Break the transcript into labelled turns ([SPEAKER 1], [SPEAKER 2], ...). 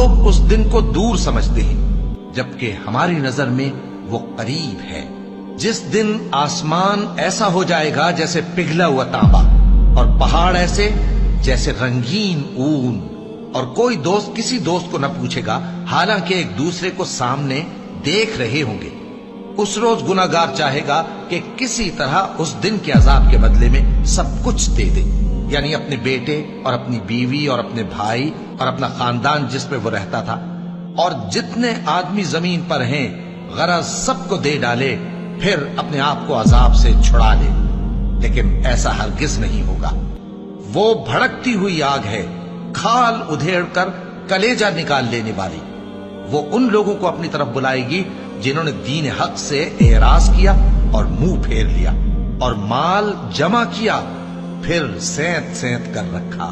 [SPEAKER 1] لوگ اس دن کو دور سمجھتے ہیں جبکہ ہماری نظر میں وہ قریب ہے. جس دن آسمان ایسا ہو جائے گا جیسے پگھلا ہوا تانبا اور پہاڑ ایسے جیسے رنگین اون، اور کوئی دوست کسی دوست کو نہ پوچھے گا حالانکہ ایک دوسرے کو سامنے دیکھ رہے ہوں گے. اس روز گناہگار چاہے گا کہ کسی طرح اس دن کے عذاب کے بدلے میں سب کچھ دے دے، یعنی اپنے بیٹے اور اپنی بیوی اور اپنے بھائی اور اپنا خاندان جس میں وہ رہتا تھا، اور جتنے آدمی زمین پر ہیں غرض سب کو دے ڈالے، پھر اپنے آپ کو عذاب سے چھڑا لے. لیکن ایسا ہرگز نہیں ہوگا. وہ بھڑکتی ہوئی آگ ہے، کھال ادھیڑ کر کلیجہ نکال لینے والی. وہ ان لوگوں کو اپنی طرف بلائے گی جنہوں نے دین حق سے اعراض کیا اور منہ پھیر لیا اور مال جمع کیا پھر سینت سینت کر رکھا.